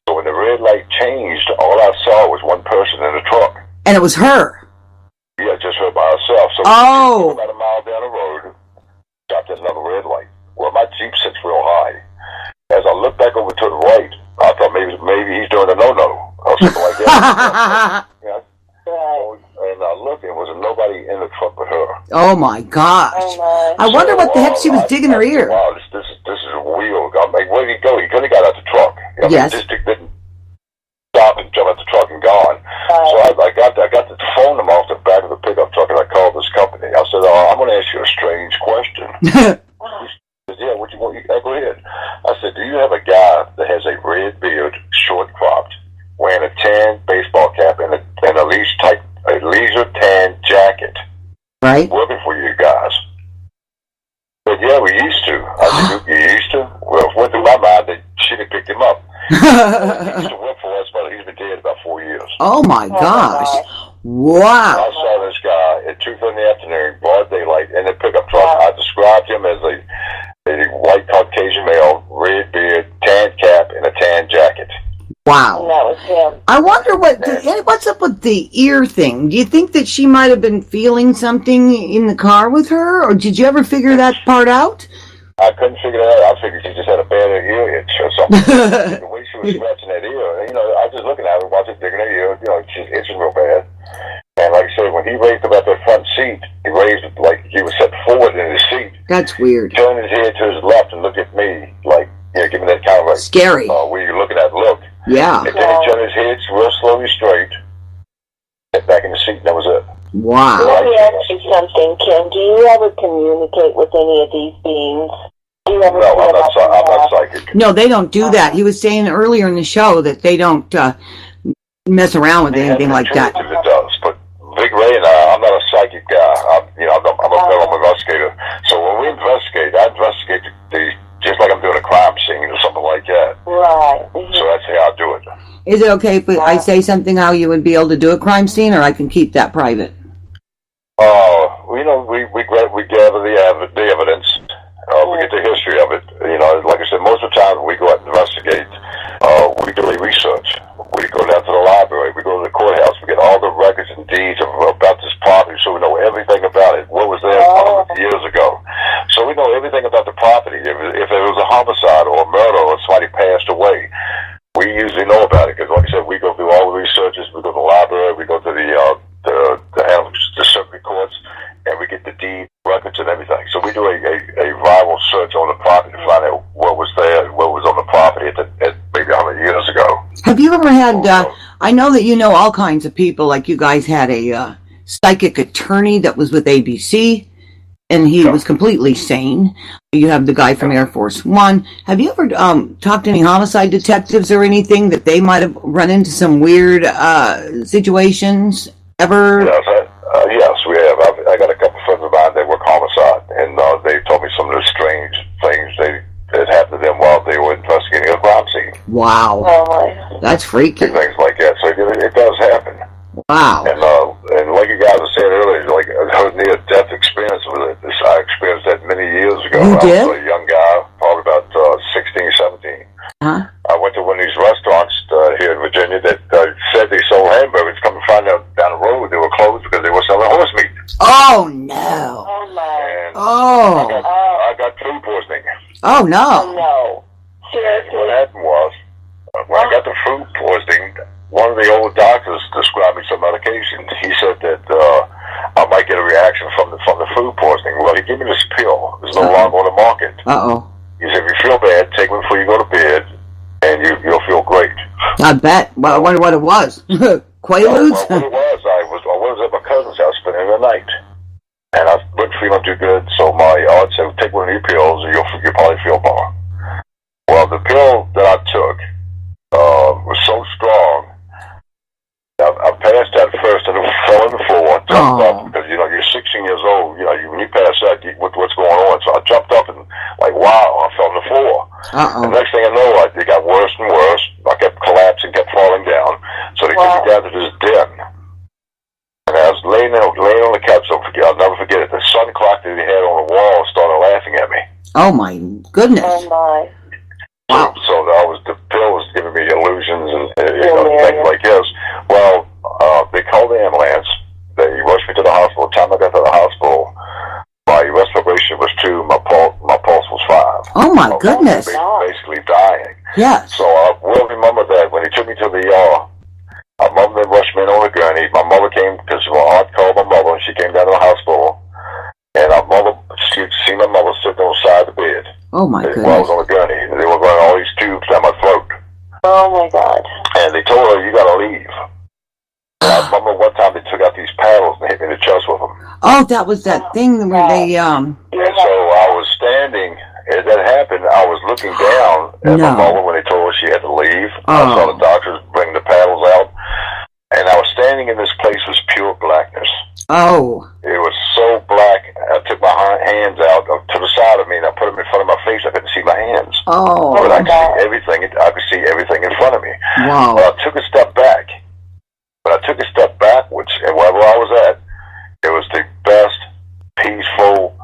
So when the red light changed, all I saw was one person in the truck. And it was her. Yeah, just her by herself. So about a mile down the road, stopped at another red light. Well, my Jeep sits real high. As I looked back over to the right, I thought maybe he's doing a no-no or something like that. Yeah. And I looked, and there was nobody in the truck but her. Oh my gosh! I wonder what the heck she was digging her ear. Wow, this is weird. I'm like, where did he go? He could have got out the truck. I mean, yes. He just didn't stop and jump out the truck and gone. So I got to phone him off the back of the pickup truck, and I called this company. I said, I'm going to ask you a strange question. He said, yeah, what you want? Go ahead. I said, do you have a guy that has a red beard, short cropped, wearing a tan baseball cap and a leisure tan jacket, right? Working for you guys? But yeah, we used to. I said, you used to? Well, it went through my mind that she had picked him up. He used to work for us, but he's been dead about 4 years. Oh my gosh! Wow! I saw this guy at 2:30 in the afternoon, broad daylight, in the pickup truck. I described him as a white Caucasian male, red beard, tan cap, and a tan jacket. Wow. That was him. I wonder what's up with the ear thing. Do you think that she might have been feeling something in the car with her, or did you ever figure that part out? I couldn't figure that out. I figured she just had a bad ear itch or something. The way she was scratching that ear, I was just looking at her, watching digging her ear, she's itching real bad. And like I said, when he raised about that front seat, he raised it like he was set forward in his seat. That's weird. Turned his head to his left and looked at me, like, give me that kind of like... Scary. Where you're looking at look. Yeah. And then he turned his head real slowly straight, get back in the seat, and that was it. Wow. Let me ask you something, Kim. Do you ever communicate with any of these beings? No, I'm not psychic. No, they don't do that. He was saying earlier in the show that they don't mess around with anything like that. It does, but Big Ray and I'm not a psychic guy. I'm a film investigator. So when we investigate, I investigate just like I'm doing a crime scene or something like that. Right. So that's how I do it. Is it okay if I say something how you would be able to do a crime scene, or I can keep that private? We gather the evidence. We get the history of it. Like I said, most of the time when we go out and investigate, we do a research. We go down to the library. We go to the courthouse. We get all the records and deeds about this property, so we know everything about it. What was there years ago? So we know everything about the property. If there was a homicide or a murder or somebody passed away, we usually know about it because, like I said, we go through all the researches. We go to the library. We go to the circuit courts, and we get the deed records and everything. So we do a rival search on the property to find out what was there, what was on the property at maybe 100 years ago. Have you ever had, I know that you know all kinds of people, like you guys had a psychic attorney that was with ABC, and he was completely sane. You have the guy from Air Force One. Have you ever talked to any homicide detectives or anything that they might have run into some weird situations ever? Yes, we have. I got a couple friends of mine that work homicide, and they told me some of the strange things that happened to them while they were investigating a crime scene. Wow. That's freaky. Things like that. So it does happen. Wow. And like you guys were saying earlier, like a near-death experience with it. I experienced that many years ago. You did? I was a young guy, probably about 16, 17. Huh? I went to one of these restaurants here in Virginia that said they sold hamburgers. Come to find out down the road they were closed because they were selling horse meat. Oh, no. And I got food poisoning. Oh, no. Oh, no. Seriously? What happened was, when I got the food poisoning, one of the old doctors described me some medication. He said that I might get a reaction from the food poisoning. Well, he gave me this pill. It's no longer on the market. Uh-oh. He said, if you feel bad, take one before you go to bed, and you'll feel great. I bet. Well, I wonder what it was. Quaaludes? Well, what it was at my cousin's house spending the night. And I wasn't feeling too good, so my aunt said, take one of your pills and you'll probably feel better. Well, the pill that I took was so strong. I passed that first and I fell on the floor, jumped up, because, you're 16 years old, when you pass that, what's going on? So I jumped up and, wow, I fell on the floor. The next thing I know, it got worse and worse. I kept collapsing, kept falling down. So they took me down to this den. And I was laying on the couch, I'll never forget it. The sun clock that they had on the wall started laughing at me. Oh, my goodness. Oh, my. Wow. So the pill was giving me illusions and things like this. Well, they called the ambulance. They rushed me to the hospital. The time I got to the hospital, my respiration was 2, my pulse was 5. Oh, my goodness. Basically dying. Yes. So I will remember that when he took me to the ER, my mother then rushed me in on a gurney. My mother came, because my aunt called my mother, and she came down to the hospital. And she'd seen my mother sitting on the side of the bed. Oh, my goodness. While I was on the gurney. They were running all these tubes down my throat. Oh, my God. And they told her, you got to leave. And I remember one time they took out these paddles and hit me in the chest with them. Oh, that was that thing where they, And so I was standing, as that happened, I was looking down at my mother when they told her she had to leave. I saw the doctors bring the paddles out. And I was standing in this place, was pure blackness. Oh. It was so black, I took my hands out to the side of me, and I put them in front of my face. I couldn't see my hands. Oh. But I could see everything. I could see everything in front of me. Wow. Well, I took a step back. But I took a step backwards, and wherever I was at, it was the best, peaceful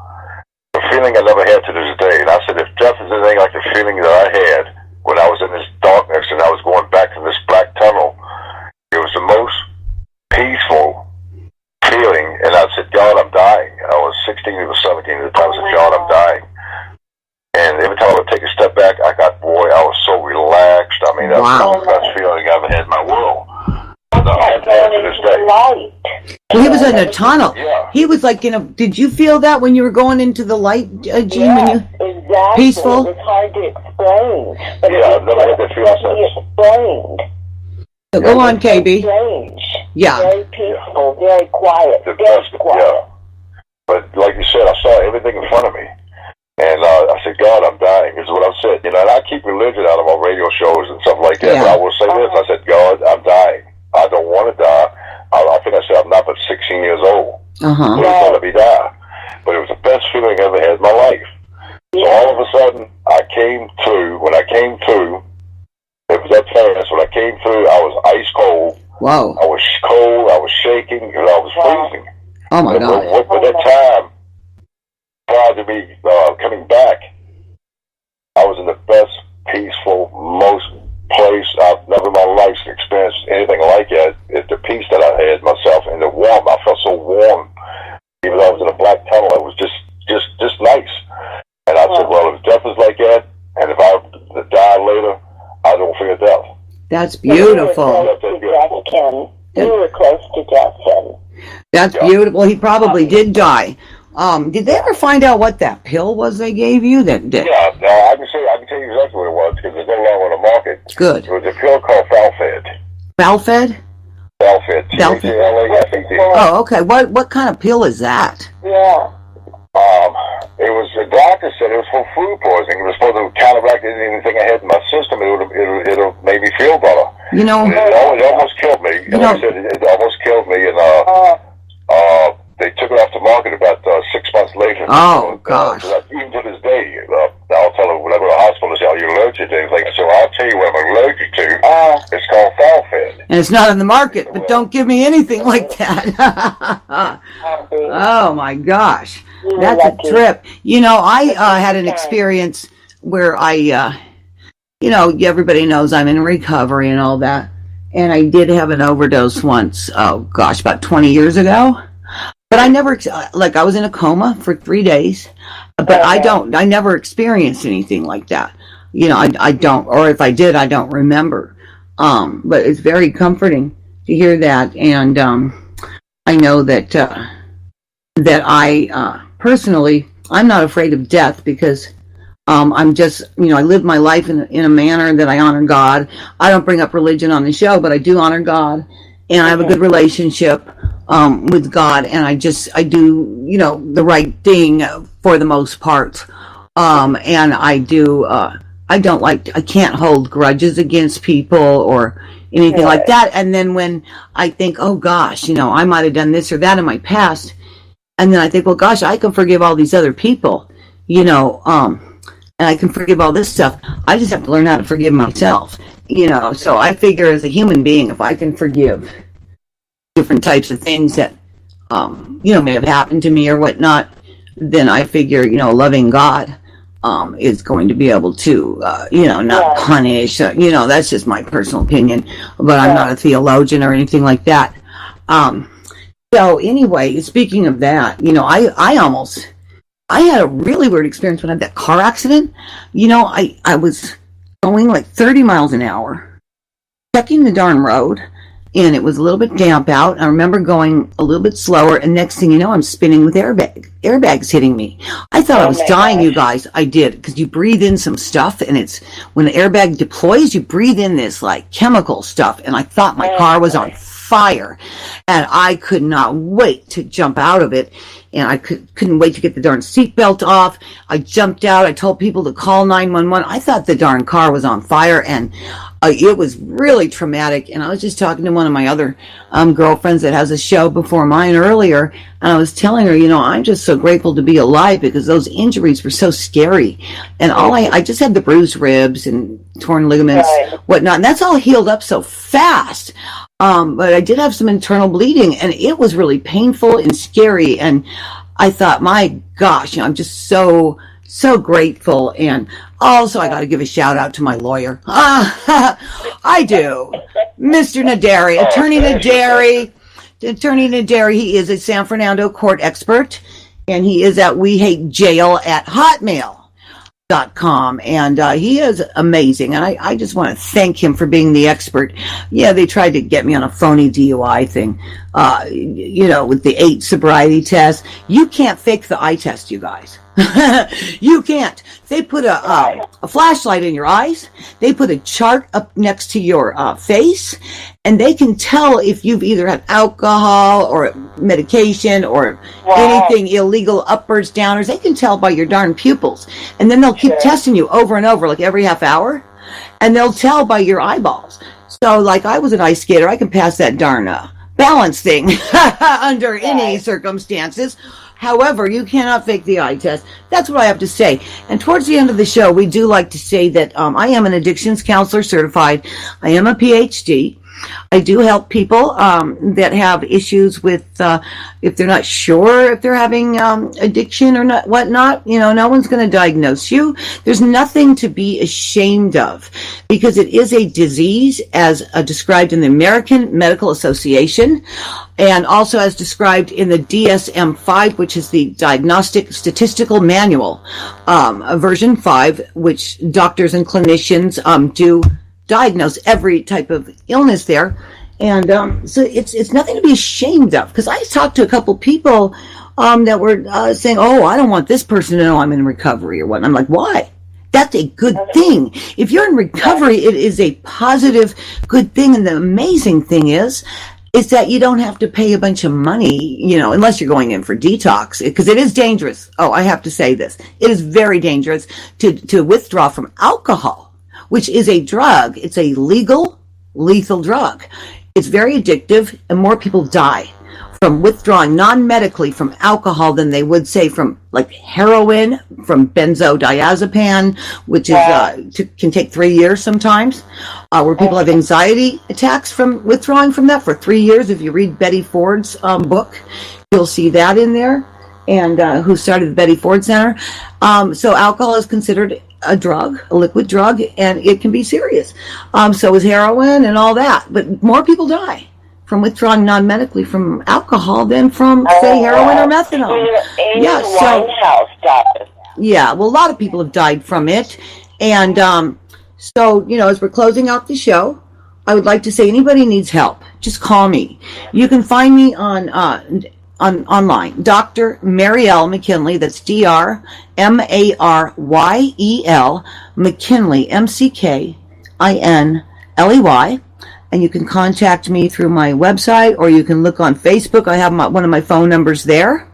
feeling I never had to this day. And I said, if death is anything like the feeling that I had when I was in this darkness and I was going back to this black tunnel, it was the most peaceful feeling. And I said, God, I'm dying. I was 16 or 17 at the time. I said, God, I'm dying. And every time I would take a step back, I was so relaxed. I mean, that was the best feeling I ever had in my world. Well, he was in a tunnel. Yeah. He was like did you feel that when you were going into the light, Gene? Exactly. Peaceful? It's hard to explain. But I've never had that feeling since. Explained. So go on, KB. Strange. Yeah. Very peaceful, very quiet. The Very best, quiet. yeah. But like you said, I saw everything in front of me. And I said, God, I'm dying, is what I said. And I keep religion out of my radio shows and stuff like that. Yeah. But I will say this. I said, God, I'm dying. I don't want to die. I think I said I'm not but 16 years old. Uh-huh. Please don't let me die. But it was the best feeling I ever had in my life. So all of a sudden, I came through. When I came through, it was that fast. When I came through, I was ice cold. Whoa. I was cold. I was shaking, and I was freezing. Oh, my God. But that time, prior to me coming back, I was in the best, peaceful, most place I've never in my life experienced anything like it. It's the peace that I had myself and the warmth. I felt so warm. Even though I was in a black tunnel, it was just nice. And I said, well, if death is like that, and if I die later, I don't fear death. That's beautiful. You were close to death, Ken. That's beautiful. He probably did die. Did they ever find out what that pill was they gave you? That Yeah, I can tell you exactly what it was because it's no longer on the market. Good. It was a pill called Falfed. Falfed? Falfed. Falfed. Oh, okay. What kind of pill is that? Yeah. It was the doctor said it was for food poisoning. It was supposed to counteract anything I had in my system. It'll make me feel better. You know, it almost killed me. Like I said, it almost killed me, and they took it off the market about 6 months later. Oh, gosh. Even to this day, I'll tell them when I go to the hospital, they say, are you allergic to anything? So I'll tell you what I'm allergic to. It's called Falfed. and it's not in the market, but don't give me anything like that. Oh, my gosh. That's a trip. You know, I had an experience where everybody knows I'm in recovery and all that. And I did have an overdose once, about 20 years ago. But I never, I was in a coma for 3 days. But I never experienced anything like that. You know, I don't, or if I did, I don't remember. But it's very comforting to hear that. And I know that I personally, I'm not afraid of death because I'm just, I live my life in a manner that I honor God. I don't bring up religion on the show, but I do honor God, and I have a good relationship with God, and I do, the right thing for the most part. And I can't hold grudges against people or anything like that. And then when I think, oh gosh, I might have done this or that in my past, and then I think, well, gosh, I can forgive all these other people, and I can forgive all this stuff. I just have to learn how to forgive myself, So I figure as a human being, if I can forgive different types of things that, may have happened to me or whatnot, then I figure, loving God is going to be able to, not punish. That's just my personal opinion, but I'm not a theologian or anything like that. So anyway, speaking of that, I had a really weird experience when I had that car accident. I was going like 30 miles an hour, checking the darn road, and it was a little bit damp out. I remember going a little bit slower, and next thing you know, I'm spinning with airbags hitting me. I thought I was dying, you guys. I did, because you breathe in some stuff, and it's when the airbag deploys, you breathe in this like chemical stuff, and I thought my car was on fire, and I could not wait to jump out of it, and I couldn't wait to get the darn seatbelt off. I jumped out. I told people to call 911. I thought the darn car was on fire, and it was really traumatic. And I was just talking to one of my other girlfriends that has a show before mine earlier, and I was telling her, I'm just so grateful to be alive because those injuries were so scary. And I just had the bruised ribs and torn ligaments, whatnot, and that's all healed up so fast. But I did have some internal bleeding, and it was really painful and scary. And I thought, my gosh, I'm just so grateful. And also, I got to give a shout out to my lawyer. I do. Mr. Naderi, Attorney Naderi, he is a San Fernando court expert, and he is at WeHateJail@hotmail.com, and he is amazing, and I just want to thank him for being the expert. Yeah, they tried to get me on a phony DUI thing, with the 8 sobriety test. You can't fake the eye test, you guys. You can't. They put a flashlight in your eyes. They put a chart up next to your face, and they can tell if you've either had alcohol or medication or anything illegal, uppers, downers. They can tell by your darn pupils, and then they'll keep testing you over and over, like every half hour, and they'll tell by your eyeballs. So, like, I was an ice skater. I can pass that darn balance thing under any circumstances. However, you cannot fake the eye test. That's what I have to say. And towards the end of the show, we do like to say that I am an addictions counselor certified. I am a PhD. I do help people that have issues with if they're not sure if they're having addiction or not, whatnot. No one's going to diagnose you. There's nothing to be ashamed of because it is a disease as described in the American Medical Association and also as described in the DSM-5, which is the Diagnostic Statistical Manual, version 5, which doctors and clinicians do diagnose every type of illness there. And so it's nothing to be ashamed of, because I talked to a couple people that were saying, oh, I don't want this person to know I'm in recovery or what. And I'm like, why? That's a good thing. If you're in recovery, it is a positive, good thing. And the amazing thing is that you don't have to pay a bunch of money, unless you're going in for detox, because it is dangerous. Oh, I have to say this. It is very dangerous to withdraw from alcohol, which is a drug. It's a legal, lethal drug. It's very addictive, and more people die from withdrawing non-medically from alcohol than they would say from like heroin, from benzodiazepam, which is can take 3 years sometimes, where people have anxiety attacks from withdrawing from that for 3 years. If you read Betty Ford's book, you'll see that in there, and who started the Betty Ford Center. So alcohol is considered a drug, a liquid drug, and it can be serious. So is heroin and all that. But more people die from withdrawing non-medically from alcohol than from, say, heroin or methadone. Yeah, so yeah, well, a lot of people have died from it. And so, as we're closing out the show, I would like to say anybody needs help, just call me. You can find me on online. Dr. Maryel McKinley. That's DrMaryel McKinley, McKinley. And you can contact me through my website, or you can look on Facebook. I have one of my phone numbers there.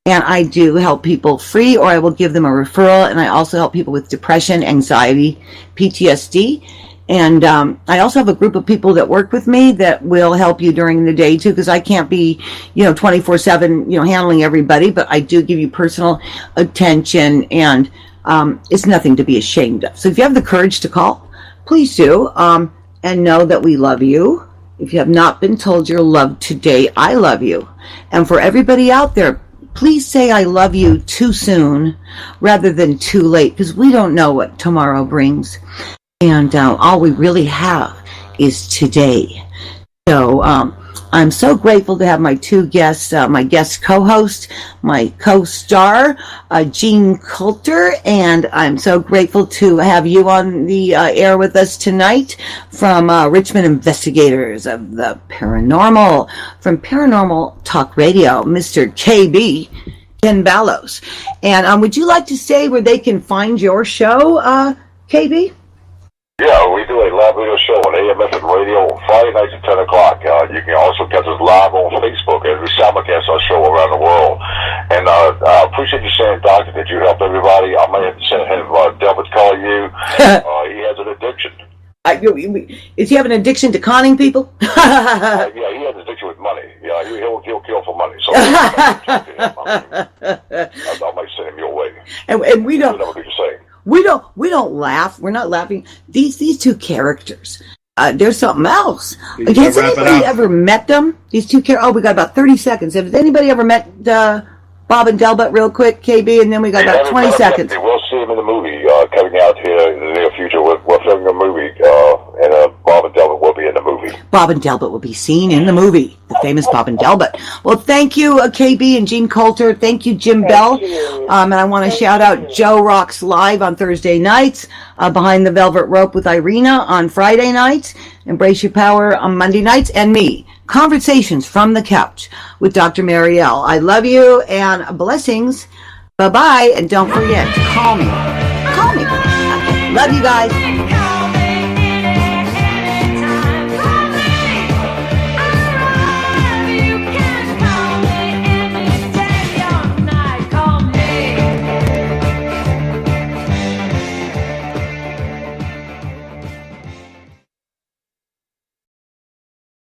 And I do help people free, or I will give them a referral. And I also help people with depression, anxiety, PTSD. And I also have a group of people that work with me that will help you during the day too, because I can't be, 24/7, handling everybody, but I do give you personal attention, and it's nothing to be ashamed of. So if you have the courage to call, please do, and know that we love you. If you have not been told you're loved today, I love you. And for everybody out there, please say I love you too soon rather than too late, because we don't know what tomorrow brings. And all we really have is today. So I'm so grateful to have my two guests, my guest co-host, my co-star, Jean Coulter, and I'm so grateful to have you on the air with us tonight from Richmond Investigators of the Paranormal, from Paranormal Talk Radio, Mr. KB, Ken Ballos. And would you like to say where they can find your show, KB? Yeah, we do a live video show on AMFM Radio Friday nights at 10 o'clock. You can also catch us live on Facebook as we simulcast our show around the world. And I appreciate you saying, Doctor, that you helped everybody. I might have to have Delbert call you. He has an addiction. Does he have an addiction to conning people? Yeah, he has an addiction with money. Yeah, he'll kill for money. So I might send him your way. And we don't. Never do the same. We don't laugh. We're not laughing. These two characters. There's something else. Has anybody ever met them? These two characters. Oh, we got about 30 seconds. Has anybody ever met Bob and Delbert real quick, KB? And then we got about 20 seconds. We'll see him in the movie coming out here in the near future. We're filming a movie, and Bob and Delbert will be in the movie. Bob and Delbert will be seen in the movie. The famous Bob and Delbert. Well, thank you, KB and Jean Coulter. Thank you, Jim Bell. And I want to shout out Joe Rocks Live on Thursday nights, Behind the Velvet Rope with Irina on Friday nights, Embrace Your Power on Monday nights, and me, Conversations from the Couch with Dr. Maryel. I love you, and blessings. Bye-bye, and don't forget to call me. Call me. Love you guys.